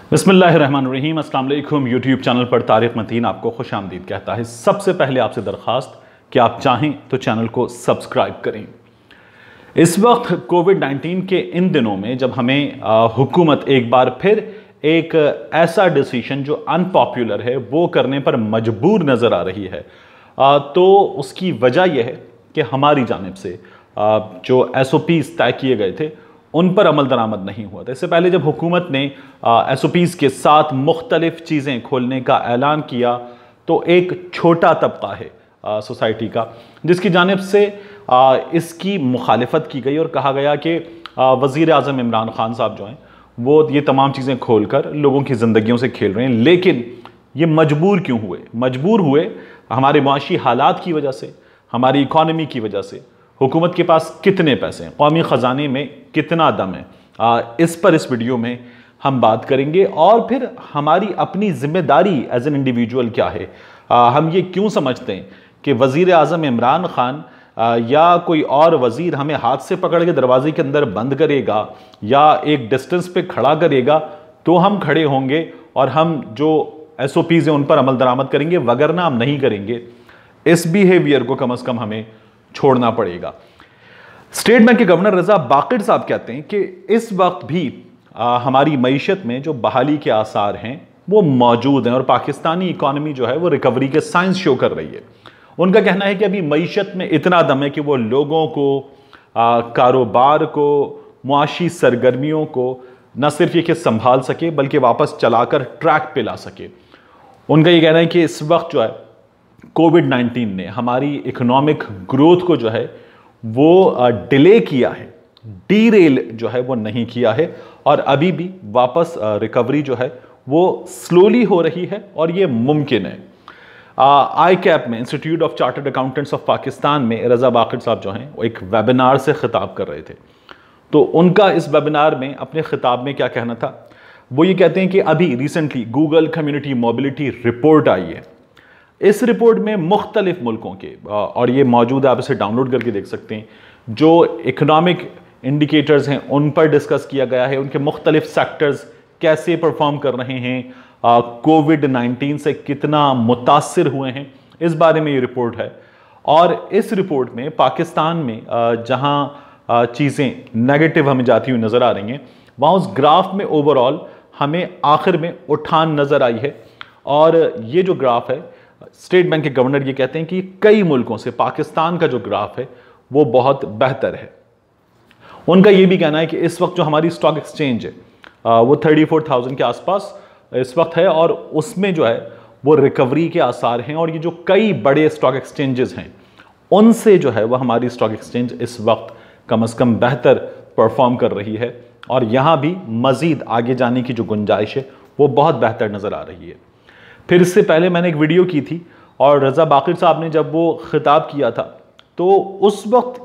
बिस्मिल्लाहिर्रहमानिर्रहीम। अस्सलाम वालेकुम। यूट्यूब चैनल पर तारिक मतीन आपको खुश आमदीद कहता है। सबसे पहले आपसे दरख्वास्त कि आप चाहें तो चैनल को सब्सक्राइब करें। इस वक्त कोविड-19 के इन दिनों में जब हमें हुकूमत एक बार फिर एक ऐसा डिसीजन जो अनपॉपुलर है वो करने पर मजबूर नज़र आ रही है, तो उसकी वजह यह है कि हमारी जानिब से जो SOPs तय किए गए थे उन पर अमल दरामद नहीं हुआ था। इससे पहले जब हुकूमत ने SOPs के साथ मुख्तलिफ चीज़ें खोलने का ऐलान किया तो एक छोटा तबका है सोसाइटी का जिसकी जानिब से इसकी मुखालिफत की गई और कहा गया कि वज़ीर आज़म इमरान खान साहब जो हैं वो ये तमाम चीज़ें खोलकर लोगों की ज़िंदगियों से खेल रहे हैं। लेकिन ये मजबूर क्यों हुए? मजबूर हुए हमारे माशी हालात की वजह से, हमारी इकॉनमी की वजह से। हुकूमत के पास कितने पैसे हैं, कौमी ख़जाने में कितना दम है, इस पर इस वीडियो में हम बात करेंगे। और फिर हमारी अपनी जिम्मेदारी एज एन इंडिविजुअल क्या है। हम ये क्यों समझते हैं कि वज़ीर आज़म इमरान खान या कोई और वज़ीर हमें हाथ से पकड़ के दरवाजे के अंदर बंद करेगा या एक डिस्टेंस पे खड़ा करेगा तो हम खड़े होंगे और हम जो SOPs हैं उन पर अमल दरामद करेंगे, वगरना हम नहीं करेंगे। इस बिहेवियर को कम से कम हमें छोड़ना पड़ेगा। स्टेट बैंक के गवर्नर रजा बाकिर साहब कहते हैं कि इस वक्त भी हमारी मईशत में जो बहाली के आसार हैं वो मौजूद हैं और पाकिस्तानी इकॉनमी जो है वो रिकवरी के साइंस शो कर रही है। उनका कहना है कि अभी मईशत में इतना दम है कि वो लोगों को, कारोबार को, मुआशी सरगर्मियों को न सिर्फ ये कि संभाल सके बल्कि वापस चलाकर ट्रैक पे ला सके। उनका ये कहना है कि इस वक्त जो है कोविड-19 ने हमारी इकोनॉमिक ग्रोथ को जो है वो डिले किया है, डीरेल जो है वो नहीं किया है और अभी भी वापस रिकवरी जो है वो स्लोली हो रही है और ये मुमकिन है। ICAP में, institute of chartered accountants of Pakistan में रजा बाकिर साहब जो हैं वो एक वेबिनार से खिताब कर रहे थे। तो उनका इस वेबिनार में अपने खिताब में क्या कहना था, वो ये कहते हैं कि अभी recently Google community mobility report आई है। इस रिपोर्ट में मुख्तलिफ मुल्कों के, और ये मौजूद है, आप इसे डाउनलोड करके देख सकते हैं, जो इकोनॉमिक इंडिकेटर्स हैं उन पर डिस्कस किया गया है। उनके मुख्तलिफ सेक्टर्स कैसे परफॉर्म कर रहे हैं, कोविड-19 से कितना मुतासिर हुए हैं, इस बारे में ये रिपोर्ट है। और इस रिपोर्ट में पाकिस्तान में जहां चीज़ें नेगेटिव हमें जाती हुई नज़र आ रही हैं, वहाँ उस ग्राफ में ओवरऑल हमें आखिर में उठान नज़र आई है। और ये जो ग्राफ है, स्टेट बैंक के गवर्नर ये कहते हैं कि कई मुल्कों से पाकिस्तान का जो ग्राफ है वो बहुत बेहतर है। उनका ये भी कहना है कि इस वक्त जो हमारी स्टॉक एक्सचेंज है वो 34,000 के आसपास इस वक्त है और उसमें जो है वो रिकवरी के आसार हैं। और ये जो कई बड़े स्टॉक एक्सचेंजेस हैं उनसे जो है वह हमारी स्टॉक एक्सचेंज इस वक्त कम से कम बेहतर परफॉर्म कर रही है और यहाँ भी मज़ीद आगे जाने की जो गुंजाइश है वो बहुत बेहतर नज़र आ रही है। फिर इससे पहले मैंने एक वीडियो की थी और रजा बाकिर साहब ने जब वो खिताब किया था तो उस वक्त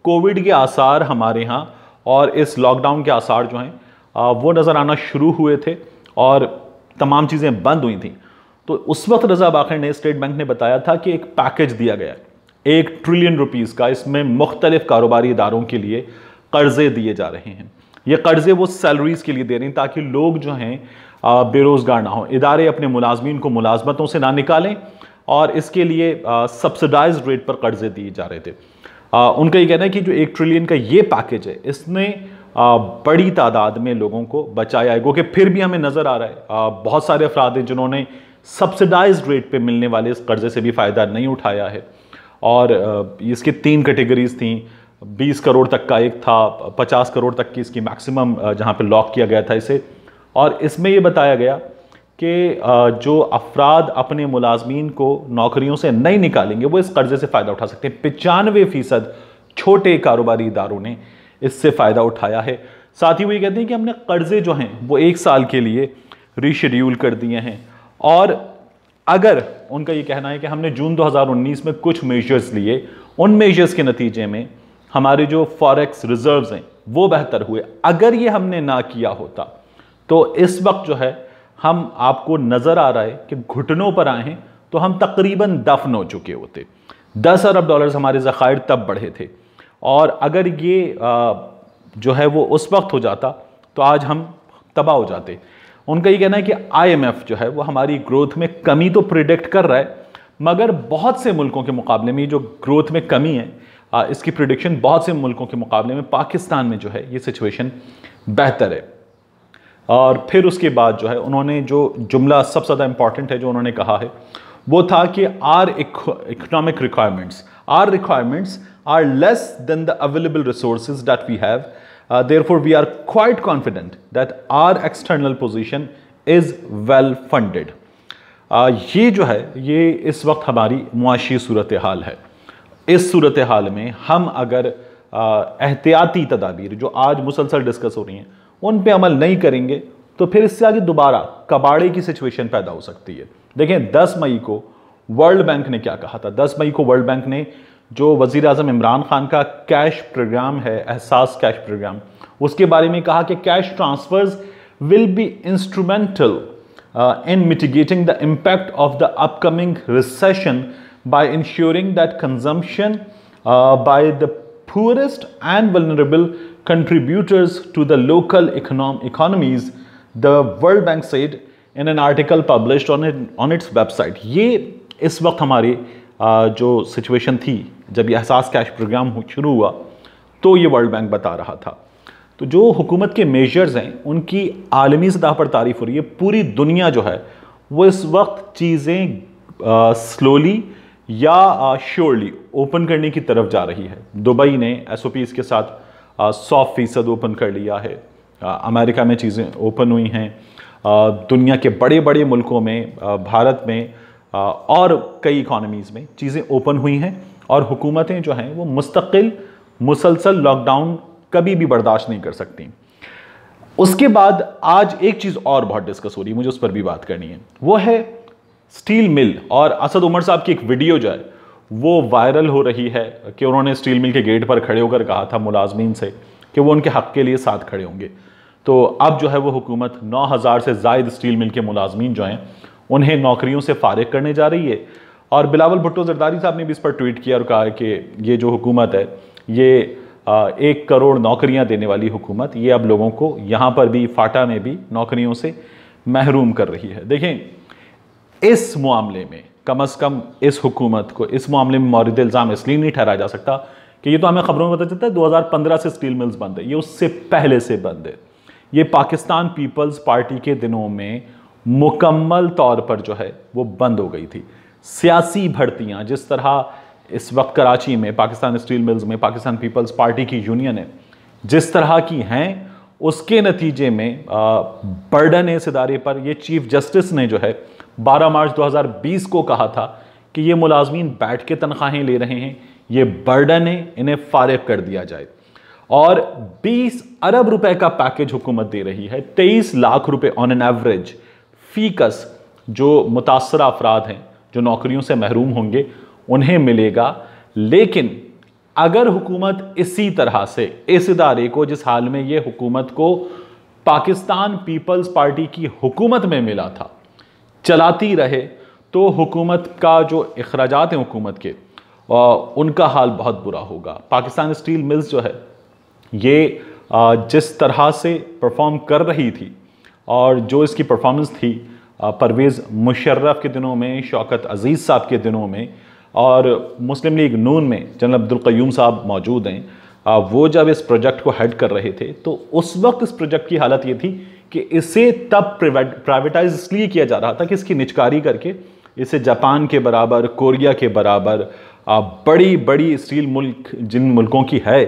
कोविड के आसार हमारे यहाँ और इस लॉकडाउन के आसार जो हैं वो नज़र आना शुरू हुए थे और तमाम चीज़ें बंद हुई थी। तो उस वक्त रजा बाकिर ने, स्टेट बैंक ने बताया था कि एक पैकेज दिया गया है 1 ट्रिलियन रुपीज़ का। इसमें मुख्तलिफ कारोबारी इदारों के लिए कर्जे दिए जा रहे हैं। ये कर्जे वो सैलरीज़ के लिए दे रहे हैं ताकि लोग जो हैं बेरोज़गार ना हो, इदारे अपने मुलाजमीन को मुलाजमतों से ना निकालें और इसके लिए सब्सिडाइज्ड रेट पर कर्जे दिए जा रहे थे। उनका ये कहना है कि जो 1 ट्रिलियन का ये पैकेज है इसने बड़ी तादाद में लोगों को बचाया है। कि फिर भी हमें नज़र आ रहा है बहुत सारे अफराद हैं जिन्होंने सब्सिडाइज्ड रेट पे मिलने वाले इस कर्जे से भी फ़ायदा नहीं उठाया है। और इसकी 3 कैटेगरीज थी। 20 करोड़ तक का एक था, 50 करोड़ तक की इसकी मैक्सिमम जहाँ पे लॉक किया गया था इसे। और इसमें ये बताया गया कि जो अफराद अपने मुलाजमीन को नौकरियों से नहीं निकालेंगे वो इस कर्जे से फ़ायदा उठा सकते हैं। 95% छोटे कारोबारी इदारों ने इससे फ़ायदा उठाया है। साथ ही वो ये कहते हैं कि हमने कर्जे जो हैं वो 1 साल के लिए रीशेड्यूल कर दिए हैं। और अगर उनका ये कहना है कि हमने जून 2019 में कुछ मेजर्स लिए, उन मेजर्स के नतीजे में हमारे जो फॉरेक्स रिजर्व्स हैं वो बेहतर हुए। अगर ये हमने ना किया होता तो इस वक्त जो है हम, आपको नज़र आ रहा है कि घुटनों पर आए हैं तो हम तकरीबन दफन हो चुके होते। 10 अरब डॉलर्स हमारे ज़खायर तब बढ़े थे और अगर ये जो है वो उस वक्त हो जाता तो आज हम तबाह हो जाते। उनका ये कहना है कि IMF जो है वो हमारी ग्रोथ में कमी तो प्रिडिक्ट कर रहा है, मगर बहुत से मुल्कों के मुकाबले में जो ग्रोथ में कमी है, इसकी प्रिडिक्शन बहुत से मुल्कों के मुकाबले में पाकिस्तान में जो है ये सिचुएशन बेहतर है। और फिर उसके बाद जो है उन्होंने जो जुमला सबसे ज़्यादा इंपॉर्टेंट है जो उन्होंने कहा है वो था कि our economic requirements are less than the available resources that we have, therefore we are quite confident that our external position is well funded। ये जो है ये इस वक्त हमारी मुआशी सूरत हाल है। इस सूरत हाल में हम अगर एहतियाती तदाबीर जो आज मुसलसल डिस्कस हो रही हैं उन पे अमल नहीं करेंगे तो फिर इससे आगे दोबारा कबाड़े की सिचुएशन पैदा हो सकती है। देखें 10 मई को वर्ल्ड बैंक ने क्या कहा था। 10 मई को वर्ल्ड बैंक ने जो वज़ीर आज़म इमरान खान का कैश प्रोग्राम है, एहसास कैश प्रोग्राम, उसके बारे में कहा कि cash transfers will be instrumental in mitigating the impact of the upcoming recession by ensuring that consumption by the poorest and vulnerable contributors to the local economies, the World Bank said in an article published on its website। ये इस वक्त हमारी जो situation थी जब ये एहसास cash programme शुरू हुआ तो ये वर्ल्ड बैंक बता रहा था। तो जो हुकूमत के मेजर्स हैं उनकी आलमी सतह पर तारीफ हो रही है। पूरी दुनिया जो है वो इस वक्त चीज़ें स्लोली या श्योरली ओपन करने की तरफ जा रही है। दुबई ने SOPs के साथ 100% ओपन कर लिया है। अमेरिका में चीज़ें ओपन हुई हैं। दुनिया के बड़े बड़े मुल्कों में, भारत में और कई इकोनॉमीज़ में चीज़ें ओपन हुई हैं और हुकूमतें जो हैं वो मुस्तकिल मुसलसल लॉकडाउन कभी भी बर्दाश्त नहीं कर सकती। उसके बाद आज एक चीज़ और बहुत डिस्कस हो रही है, मुझे उस पर भी बात करनी है, वो है स्टील मिल। और असद उमर साहब की एक वीडियो जो है वो वायरल हो रही है कि उन्होंने स्टील मिल के गेट पर खड़े होकर कहा था मुलाजमीन से कि वो उनके हक़ के लिए साथ खड़े होंगे। तो अब जो है वो हुकूमत 9000 से ज़ायद स्टील मिल के मुलाजमीन जो हैं उन्हें नौकरियों से फारिग करने जा रही है। और बिलावल भुट्टो जरदारी साहब ने भी इस पर ट्वीट किया और कहा कि ये जो हुकूमत है ये 1 करोड़ नौकरियां देने वाली हुकूमत, ये अब लोगों को यहाँ पर भी फाटा में भी नौकरियों से महरूम कर रही है। देखें, इस मामले में कम से कम इस हुकूमत को इस मामले में मौरिद इल्ज़ाम इसलिए नहीं ठहराया जा सकता कि ये तो हमें खबरों में पता चलता है 2015 से स्टील मिल्स बंद है, ये उससे पहले से बंद है। ये पाकिस्तान पीपल्स पार्टी के दिनों में मुकम्मल तौर पर जो है वो बंद हो गई थी। सियासी भर्तियां जिस तरह इस वक्त कराची में पाकिस्तान स्टील मिल्स में पाकिस्तान पीपल्स पार्टी की यूनियन है जिस तरह की हैं, उसके नतीजे में बर्डन है इस इदारे पर। ये चीफ जस्टिस ने जो है 12 मार्च 2020 को कहा था कि ये मुलाजमीन बैठ के तनख्वाहें ले रहे हैं, ये बर्डन है, इन्हें फारिग कर दिया जाए। और 20 अरब रुपए का पैकेज हुकूमत दे रही है। 23 लाख रुपए ऑन एन एवरेज फीकस जो मुतासर अफराद हैं जो नौकरियों से महरूम होंगे उन्हें मिलेगा। लेकिन अगर हुकूमत इसी तरह से इस इदारे को जिस हाल में ये हुकूमत को पाकिस्तान पीपल्स पार्टी की हुकूमत में मिला था चलाती रहे तो हुकूमत का जो अखराजात हैं हुकूमत के उनका हाल बहुत बुरा होगा। पाकिस्तान स्टील मिल्स जो है ये जिस तरह से परफॉर्म कर रही थी और जो इसकी परफॉर्मेंस थी परवेज़ मुशर्रफ के दिनों में, शौकत अजीज़ साहब के दिनों में और मुस्लिम लीग नून में जनरल अब्दुल क़य्यूम साहब मौजूद हैं, वो जब इस प्रोजेक्ट को हेड कर रहे थे तो उस वक्त इस प्रोजेक्ट की हालत ये थी कि इसे तब प्राइवेटाइज इसलिए किया जा रहा था कि इसकी निचकारी करके इसे जापान के बराबर, कोरिया के बराबर बड़ी बड़ी स्टील मुल्क जिन मुल्कों की है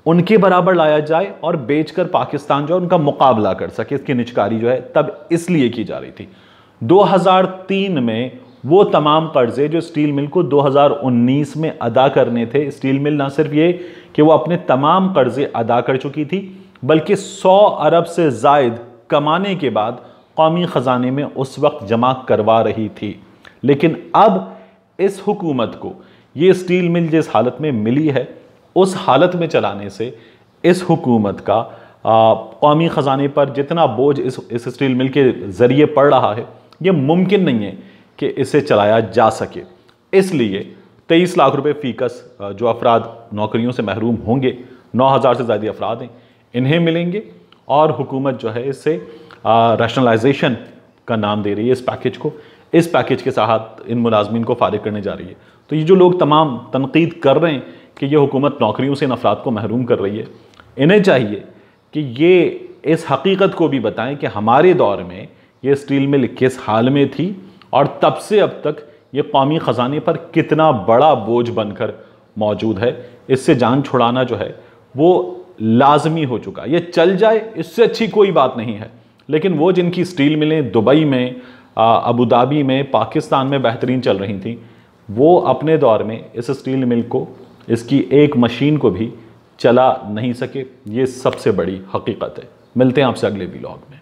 उनके बराबर लाया जाए और बेचकर पाकिस्तान जो है उनका मुकाबला कर सके। इसकी निचकारी जो है तब इसलिए की जा रही थी। 2003 में वो तमाम कर्जे जो स्टील मिल को 2019 में अदा करने थे, स्टील मिल ना सिर्फ ये कि वो अपने तमाम कर्जे अदा कर चुकी थी बल्कि 100 अरब से ज़ायद कमाने के बाद कौमी ख़जाने में उस वक्त जमा करवा रही थी। लेकिन अब इस हुकूमत को ये स्टील मिल जिस हालत में मिली है उस हालत में चलाने से इस हुकूमत का कौमी ख़जाने पर जितना बोझ इस स्टील मिल के ज़रिए पड़ रहा है ये मुमकिन नहीं है कि इसे चलाया जा सके। इसलिए 23 लाख रुपए फीकस जो अफराद नौकरियों से महरूम होंगे, 9000 से ज़्यादा अफराद हैं, इन्हें मिलेंगे और हुकूमत जो है इससे रैशनलाइजेशन का नाम दे रही है इस पैकेज को। इस पैकेज के साथ इन मुलाजमीन को फारिग करने जा रही है। तो ये जो लोग तमाम तनकीद कर रहे हैं कि ये हुकूमत नौकरियों से इन अफराद को महरूम कर रही है, इन्हें चाहिए कि ये इस हकीकत को भी बताएं कि हमारे दौर में ये स्टील मिल किस हाल में थी और तब से अब तक ये कौमी ख़जाने पर कितना बड़ा बोझ बनकर मौजूद है। इससे जान छुड़ाना जो है वो लाजमी हो चुका। ये चल जाए इससे अच्छी कोई बात नहीं है, लेकिन वो जिनकी स्टील मिलें दुबई में, अबू धाबी में, पाकिस्तान में बेहतरीन चल रही थी, वो अपने दौर में इस स्टील मिल को, इसकी एक मशीन को भी चला नहीं सके। ये सबसे बड़ी हकीकत है। मिलते हैं आपसे अगले व्लॉग में।